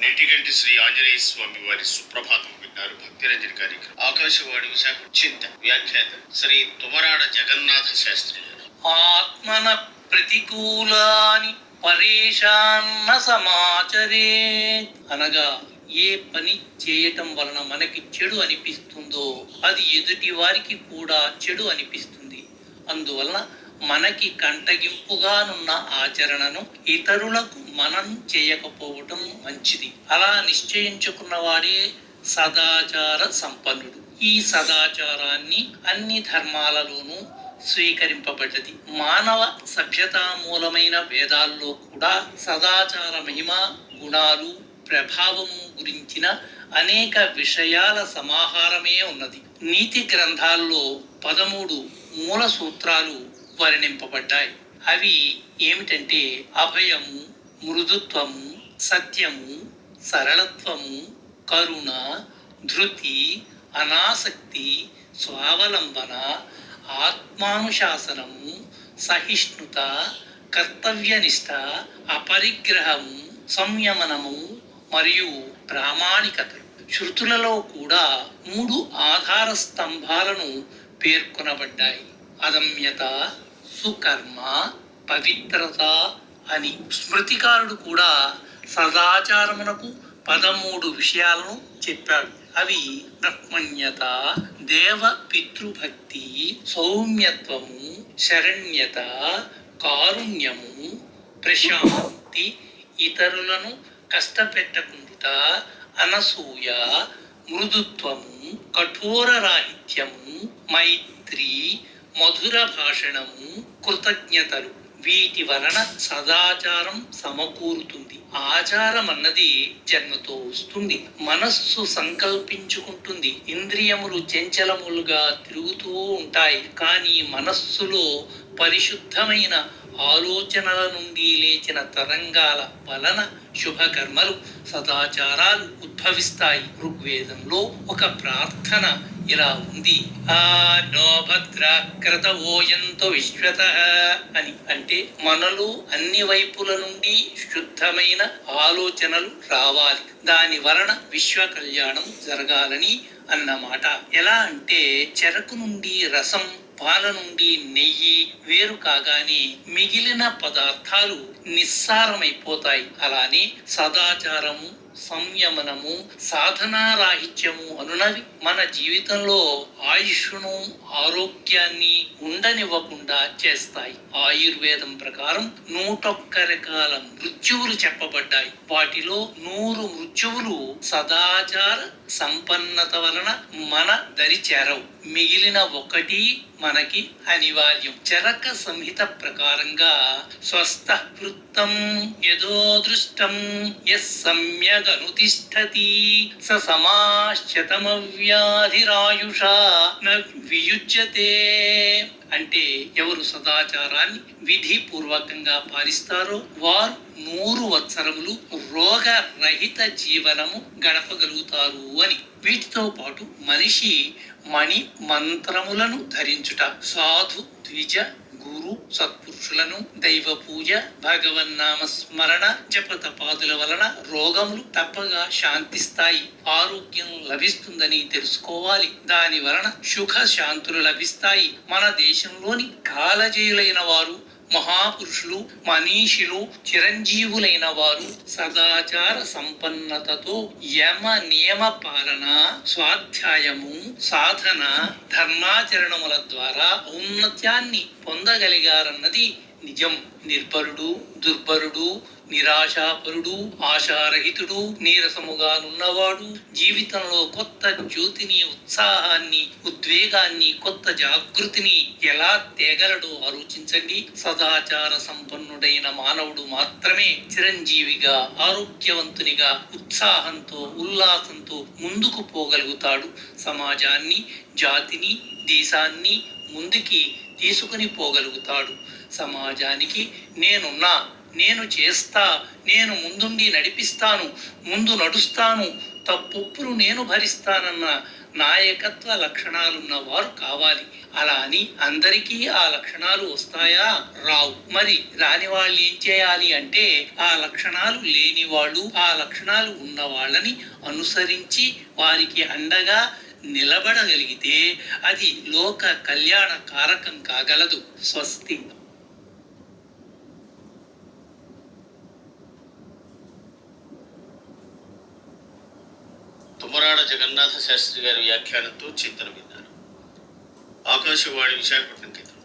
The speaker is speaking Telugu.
నెట్టిగంటి శ్రీ ఆంజనేయ స్వామి వారి సుప్రభాతం విన్నారు. భక్తిరంజన్ కార్యక్రమం. ఆకాశవాణి విశాఖ. చింత వ్యాఖ్యాత శ్రీ తుమరాడ జగన్నాథ శాస్త్రి గారు. ఆత్మన ప్రతికూలాని పరేషాన్న సమాచరే అనగా ఏ పని చేయటం వలన మనకి చెడు అనిపిస్తుందో అది ఎదుటి వారికి కూడా చెడు అనిపిస్తుంది. అందువలన మనకి కంటగింపుగానున్న ఆచరణను ఇతరులకు మనం చేయకపోవటం మంచిది. అలా నిశ్చయించుకున్నవాడే సదాచార సంపన్నుడు. ఈ సదాచారాన్ని అన్ని ధర్మాలలోనూ స్వీకరింపబడ్డది. మానవ సభ్యతా మూలమైన వేదాల్లో కూడా సదాచార మహిమ, గుణాలు, ప్రభావము గురించిన అనేక విషయాల సమాహారమే ఉన్నది. నీతి గ్రంథాల్లో 13 మూల సూత్రాలు వర్ణింపబడ్డాయి. అవి ఏమిటంటే అభయము, మృదుత్వము, సత్యము, సరళత్వము, కరుణ, ధృతి, అనాసక్తి, స్వావలంబన, ఆత్మానుశాసనము, సహిష్ణుత, కర్తవ్యనిష్ట, అపరిగ్రహము, సంయమనము మరియు ప్రామాణికత. శృతులలో కూడా 3 ఆధార స్తంభాలను పేర్కొనబడ్డాయి. అదమ్యత, సుకర్మ, పవిత్రత అని. స్మృతికారుడు కూడా సదాచారమునకు 13 విషయాలను చెప్పాడు. అవి బ్రహ్మణ్యత, దేవ పితృభక్తి, సౌమ్యత్వము, శరణ్యత, కారుణ్యము, ప్రశాంతి, ఇతరులను కష్టపెట్టకుండుట, అనసూయ, మృదుత్వము, కఠోర రాహిత్యము, మైత్రి, మధుర భాషణము, కృతజ్ఞతలు. వీటి వలన సదాచారం సమకూరుతుంది. ఆచారం అన్నది జన్మతో వస్తుంది. మనస్సు సంకల్పించుకుంటుంది. ఇంద్రియములు చంచలములుగా తిరుగుతూ ఉంటాయి. కానీ మనస్సులో పరిశుద్ధమైన ఆలోచనల నుండి లేచిన తరంగాల వలన శుభకర్మలు, సదాచారాలు ఉద్భవిస్తాయి. ఋగ్వేదంలో ఒక ప్రార్థన ఇలా ఉంది: ఆ నో భద్రాక్రత ఓయంతో విశ్వత అని. అంటే మనలో అన్ని వైపుల నుండి శుద్ధమైన ఆలోచనలు రావాలి. దాని వలన విశ్వ కళ్యాణం జరగాలని అన్నమాట. ఎలా అంటే చెరకు నుండి రసం, పాల నుండి నెయ్యి వేరు కాగానే మిగిలిన పదార్థాలు నిస్సారమైపోతాయి. అలానే సదాచారము, సంయమనము, సాధనారాహిత్యము అనునవి మన జీవితంలో ఆయుష్ను, ఆరోగ్యాన్ని ఉండనివ్వకుండా చేస్తాయి. ఆయుర్వేదం ప్రకారం 101 రకాల మృత్యువులు చెప్పబడ్డాయి. వాటిలో 100 మృత్యువులు సదాచార సంపన్నత వలన మన దరి చేరవు. మిగిలిన 1 మనకి అనివార్యం. చరక సంహిత ప్రకారంగా స్వస్థ వృత్తం యదో దృష్టం యస్ సమ్యగనుతిష్ఠతి స సమాశ్యతమవ్యాధిరాయుషా న వియుజ్యతే. అంటే ఎవరు సదాచారాన్ని విధిపూర్వకంగా పాలిస్తారో వారు 100 సంవత్సరములు రోగరహిత జీవనము గడపగలుగుతారు అని. వీటితో పాటు మనిషి మణి మంత్రములను ధరించుట, సాధు, ద్విజ, గురు, సత్పురుషులను, దైవ పూజ, భగవన్నామ స్మరణ, జపతపాదుల వలన రోగములు తప్పగా శాంతిస్తాయి. ఆరోగ్యం లభిస్తుందని తెలుసుకోవాలి. దాని వలన సుఖ శాంతులు లభిస్తాయి. మన దేశంలోని కాలజేయులైన వారు, మహాపురుషులు, మనీషులు, చిరంజీవులైన వారు సదాచార సంపన్నతతో యమ నియమ పాలన, స్వాధ్యాయము, సాధన, ధర్మాచరణముల ద్వారా ఔన్నత్యాన్ని పొందగలిగారన్నది నిజం. నిర్భరుడు, దుర్భరుడు, నిరాశాపరుడు, ఆశారహితుడు, నీరసముగానున్నవాడు జీవితంలో కొత్త జ్యోతిని, ఉత్సాహాన్ని, ఉద్వేగాన్ని, కొత్త జాగృతిని ఎలా తేగలడో ఆలోచించండి. సదాచార సంపన్నుడైన మానవుడు మాత్రమే చిరంజీవిగా, ఆరోగ్యవంతునిగా, ఉత్సాహంతో, ఉల్లాసంతో ముందుకు పోగలుగుతాడు. సమాజాన్ని, జాతిని, దేశాన్ని ముందుకి తీసుకుని పోగలుగుతాడు. సమాజానికి నేనున్నా, నేను చేస్తా, నేను ముందుండి నడిపిస్తాను, ముందు నడుస్తాను, తప్పులు నేను భరిస్తానన్న నాయకత్వ లక్షణాలున్న వారు కావాలి. అలా అని అందరికీ ఆ లక్షణాలు వస్తాయా? రావు. మరి రాని వాళ్ళు ఏం చేయాలి అంటే ఆ లక్షణాలు లేని వాళ్ళు, ఆ లక్షణాలు ఉన్న వాళ్ళని అనుసరించి వారికి అండగా నిలబడగలిగితే అది లోక కళ్యాణ కారకం కాగలదు. స్వస్తి. తుమ్మరాడ జగన్నాథ శాస్త్రి గారి వ్యాఖ్యానంతో చింతన విన్నారు. ఆకాశవాణి విశాఖపట్నం కేంద్రం.